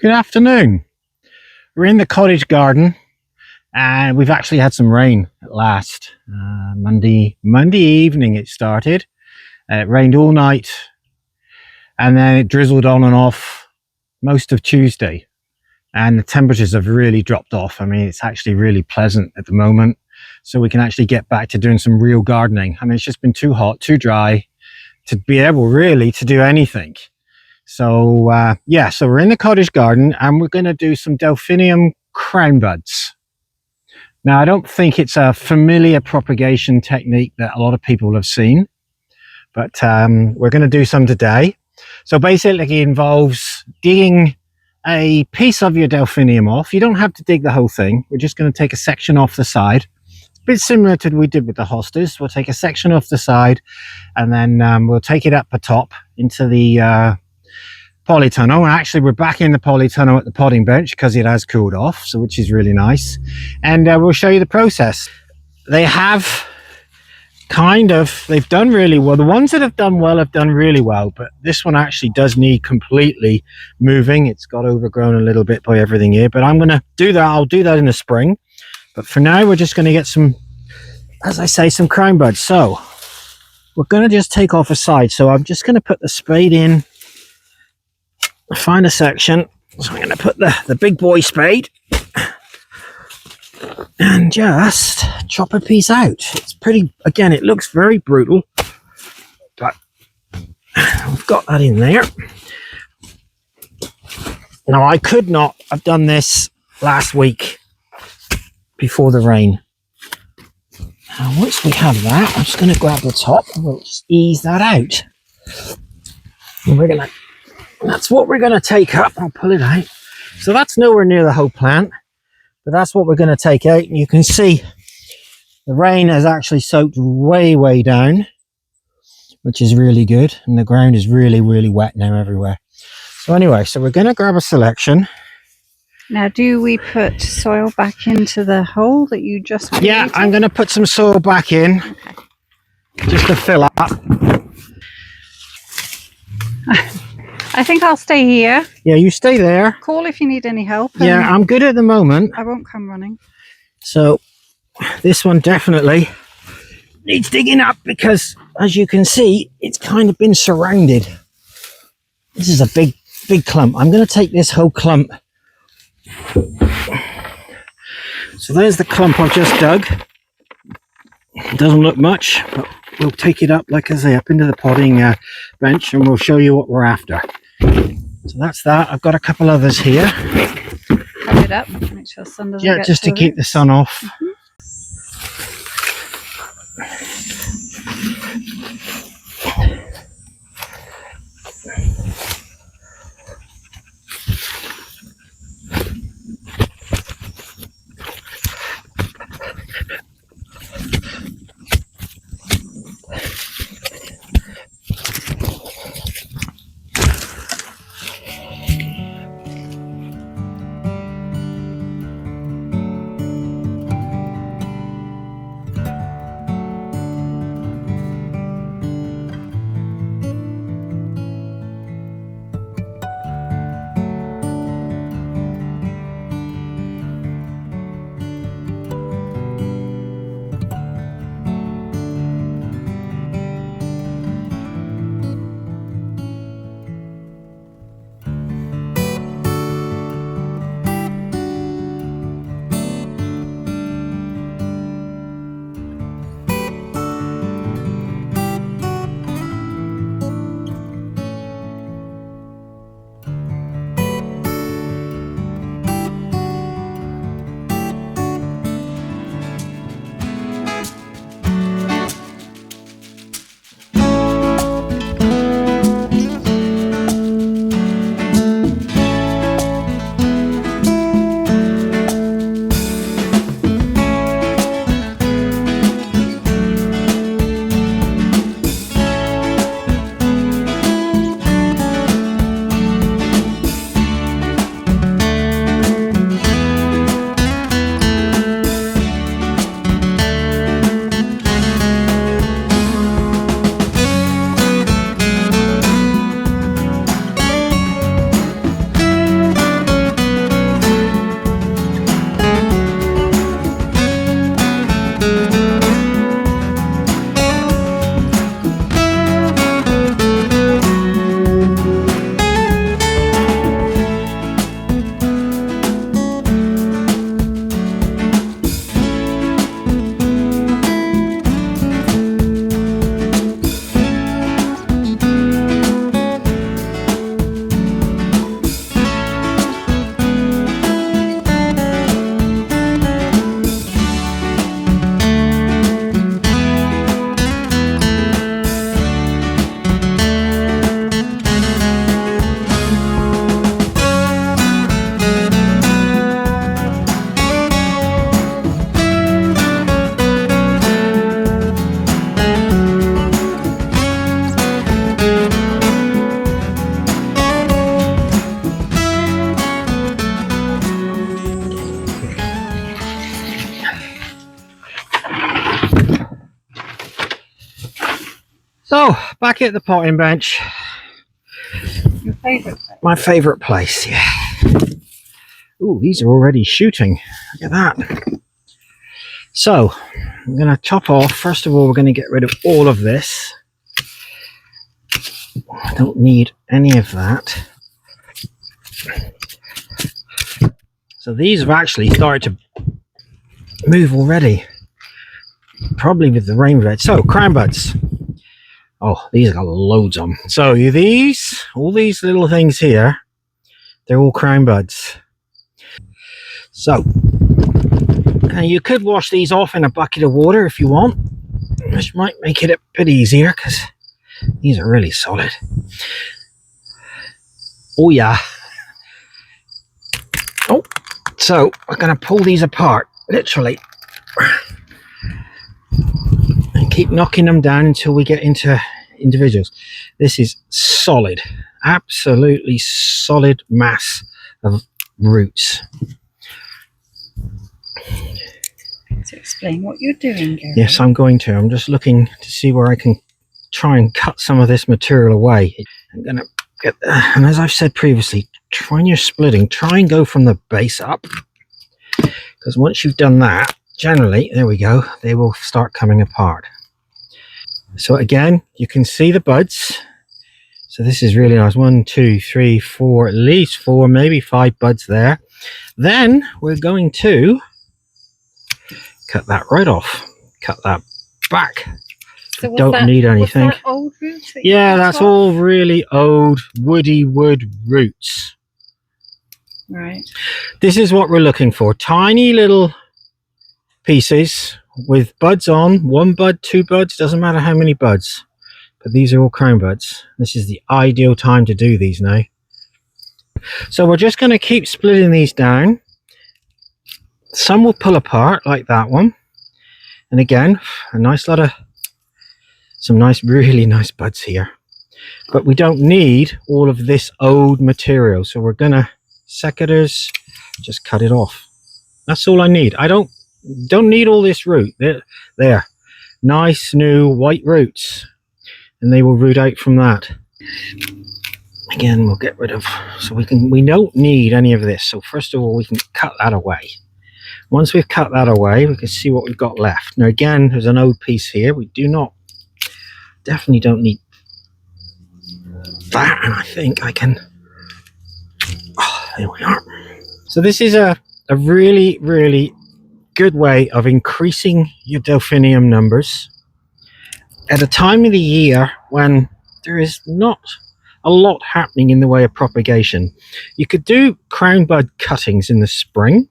Good afternoon. We're in the cottage garden and we've actually had some rain at last. Monday evening it started. It rained all night and then it drizzled on and off most of Tuesday, and the temperatures have really dropped off. I mean, it's actually really pleasant at the moment, so we can actually get back to doing some real gardening. I mean, it's just been too hot, too dry to be able really to do anything. So yeah, so we're in the cottage garden and we're going to do some Delphinium crown buds. Now, I don't think it's a familiar propagation technique that a lot of people have seen, but we're going to do some today. So basically it involves digging a piece of your Delphinium off. You don't have to dig the whole thing. We're just going to take a section off the side. It's a bit similar to what we did with the hostas. We'll take a section off the side and then we'll take it up the top into the polytunnel. And actually we're back in the polytunnel at the potting bench because it has cooled off, so which is really nice. And we'll show you the process. They have they've done really well. The ones that have done well have done really well, but this one actually does need completely moving. It's got overgrown a little bit by everything here, but I'm going to do that. I'll do that in the spring. But for now, we're just going to get some, as I say, some crown buds. So we're going to just take off a side. So I'm just going to put the spade in, find a section. So I'm going to put the big boy spade and just chop a piece out. It's pretty, again, it looks very brutal, but we've got that in there. Now, I could not have done this last week before the rain. Now, once we have that, I'm just going to grab the top and we'll just ease that out. And that's what we're going to take up. I'll pull it out. So that's nowhere near the whole plant, but that's what we're going to take out. And you can see the rain has actually soaked way down, which is really good. And the ground is really wet now everywhere. So anyway, so we're going to grab a selection. Now, do we put soil back into the hole that you just created? Yeah, I'm going to put some soil back in, okay, just to fill up. I think I'll stay here. Yeah, you stay there. Call if you need any help. Yeah, I'm good at the moment. I won't come running. So this one definitely needs digging up because, as you can see, it's kind of been surrounded. This is a big clump. I'm going to take this whole clump. So there's the clump I've just dug. It doesn't look much, but we'll take it up, like I say, up into the potting bench, and we'll show you what we're after. So that's that. I've got a couple others here. Cover it up, make sure the sun doesn't get just to keep the sun off. Mm-hmm. So, back at the potting bench. Your favourite place? My favourite place, yeah. Ooh, these are already shooting. Look at that. So, I'm going to chop off. First of all, we're going to get rid of all of this. I don't need any of that. So these have actually started to move already. Probably with the rain red. So, crown buds. Oh, these got loads of them. So all these little things here, they're all crown buds. So, you could wash these off in a bucket of water if you want, which might make it a bit easier because these are really solid. Oh yeah. Oh, so we're going to pull these apart, literally, and keep knocking them down until we get into individuals. This is solid, absolutely solid mass of roots. To explain what you're doing, Gary. Yes, I'm going to. I'm just looking to see where I can try and cut some of this material away. I'm going to get, and as I've said previously, when you're splitting, try and go from the base up, because once you've done that, generally, there we go, they will start coming apart. So again, you can see the buds. So this is really nice. 1, 2, 3, 4, at least 4, maybe 5 buds there. Then we're going to cut that right off. Cut that back. So Don't need anything. Was that old roots that Yeah, that's all really old woody wood roots. Right. This is what we're looking for. Tiny little pieces with buds on. 1 bud, 2 buds, doesn't matter how many buds. But these are all crown buds. This is the ideal time to do these now. So we're just going to keep splitting these down. Some will pull apart like that one. And again, a nice lot of, some nice, really nice buds here. But we don't need all of this old material. So we're going to, secateurs, just cut it off. That's all I need. I don't need all this root. There. Nice new white roots. And they will root out from that. Again, we'll get rid of, so we don't need any of this. So first of all, we can cut that away. Once we've cut that away, we can see what we've got left. Now again, there's an old piece here. We definitely don't need that. And I think I can, oh, there we are. So this is a really, really good way of increasing your delphinium numbers at a time of the year when there is not a lot happening in the way of propagation. You could do crown bud cuttings in the spring,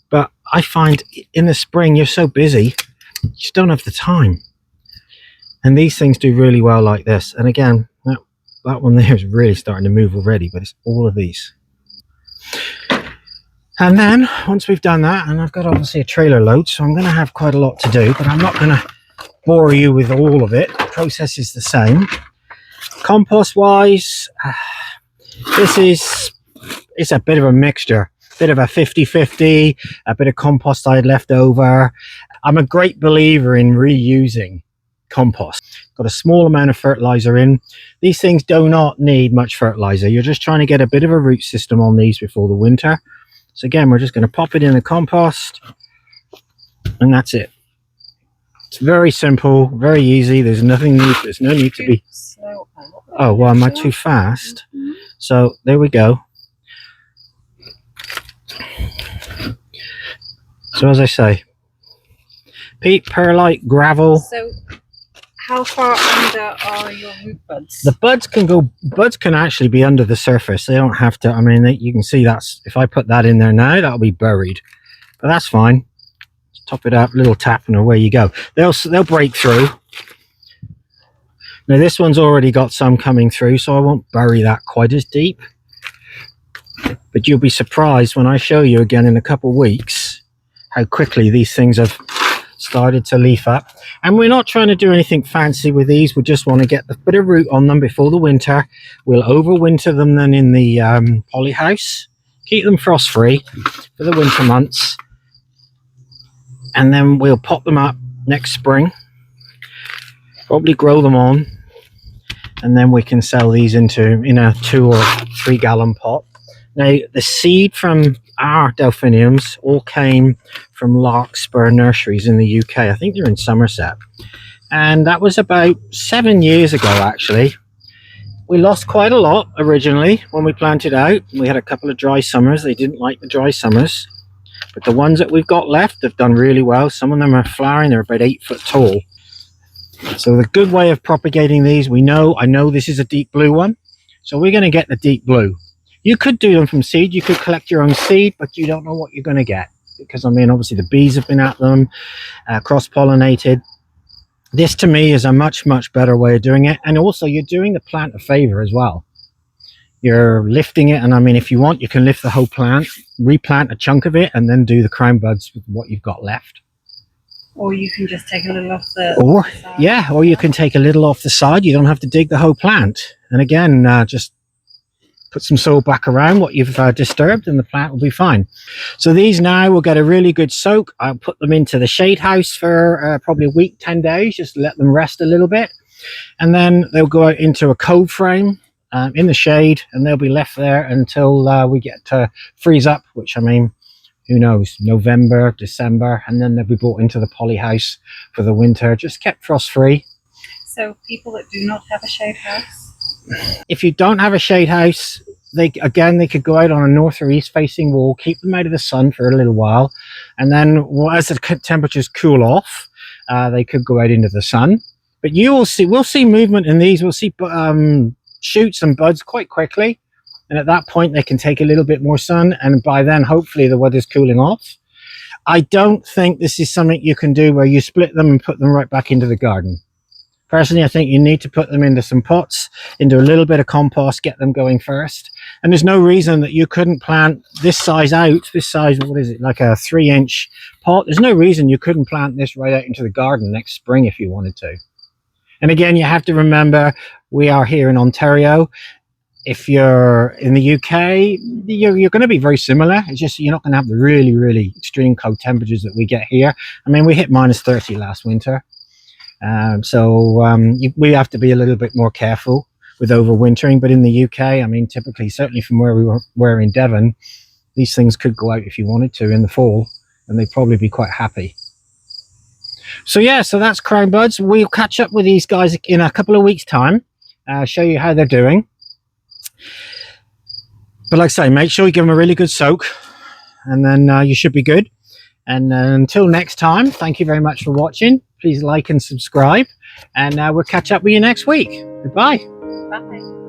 but I find in the spring you're so busy, you just don't have the time. And these things do really well like this. And again, that one there is really starting to move already, but it's all of these. And then once we've done that, and I've got obviously a trailer load, so I'm going to have quite a lot to do, but I'm not going to bore you with all of it. The process is the same. Compost wise, it's a bit of a mixture, bit of a 50-50, a bit of compost I had left over. I'm a great believer in reusing compost. Got a small amount of fertilizer in. These things do not need much fertilizer. You're just trying to get a bit of a root system on these before the winter. So again, we're just going to pop it in the compost, and that's it. It's very simple, very easy. There's no need to be. Oh, well, am I too fast? So there we go. So as I say, peat, perlite, gravel. So how far under are your root buds? The buds can actually be under the surface. They don't have to. I mean, you can see that's, if I put that in there now, that'll be buried. But that's fine. Just top it up, little tap, and away you go. They'll break through. Now this one's already got some coming through, so I won't bury that quite as deep. But you'll be surprised when I show you again in a couple of weeks how quickly these things have started to leaf up. And we're not trying to do anything fancy with these. We just want to get a bit of root on them before the winter. We'll overwinter them then in the poly house, keep them frost free for the winter months, and then we'll pop them up next spring. Probably grow them on, and then we can sell these in a 2 or 3 gallon pot. Now, the seed from our Delphiniums all came from Larkspur Nurseries in the UK. I think they're in Somerset. And that was about 7 years ago, actually. We lost quite a lot originally when we planted out. We had a couple of dry summers. They didn't like the dry summers. But the ones that we've got left have done really well. Some of them are flowering. They're about 8 foot tall. So the good way of propagating these, I know this is a deep blue one. So we're going to get the deep blue. You could do them from seed. You could collect your own seed, but you don't know what you're going to get. Because, I mean, obviously the bees have been at them, cross-pollinated. This, to me, is a much, much better way of doing it. And also, you're doing the plant a favor as well. You're lifting it. And, I mean, if you want, you can lift the whole plant, replant a chunk of it, and then do the crown buds with what you've got left. Or you can just take a little off the side. Yeah, or you can take a little off the side. You don't have to dig the whole plant. And again, just put some soil back around what you've disturbed, and the plant will be fine. So these now will get a really good soak. I'll put them into the shade house for probably a week, 10 days, just to let them rest a little bit. And then they'll go out into a cold frame in the shade, and they'll be left there until we get to freeze up, which, I mean, who knows, November, December, and then they'll be brought into the poly house for the winter, just kept frost free. So people that do not have a shade house? If you don't have a shade house, they could go out on a north or east facing wall, keep them out of the sun for a little while, and then as the temperatures cool off, they could go out into the sun. But we'll see movement in these. We'll see shoots and buds quite quickly, and at that point they can take a little bit more sun, and by then hopefully the weather's cooling off. I don't think this is something you can do where you split them and put them right back into the garden. Personally, I think you need to put them into some pots, into a little bit of compost, get them going first. And there's no reason that you couldn't plant this size out, what is it, like a 3-inch pot. There's no reason you couldn't plant this right out into the garden next spring if you wanted to. And again, you have to remember, we are here in Ontario. If you're in the UK, you're going to be very similar. It's just you're not going to have the really, really extreme cold temperatures that we get here. I mean, we hit -30 last winter. We have to be a little bit more careful with overwintering. But in the UK, I mean, typically, certainly from where we were in Devon, these things could go out if you wanted to in the fall, and they'd probably be quite happy. So yeah, so that's crown buds. We'll catch up with these guys in a couple of weeks' time, show you how they're doing. But like I say, make sure you give them a really good soak, and then you should be good. And until next time, thank you very much for watching. Please like and subscribe, and we'll catch up with you next week. Goodbye. Bye.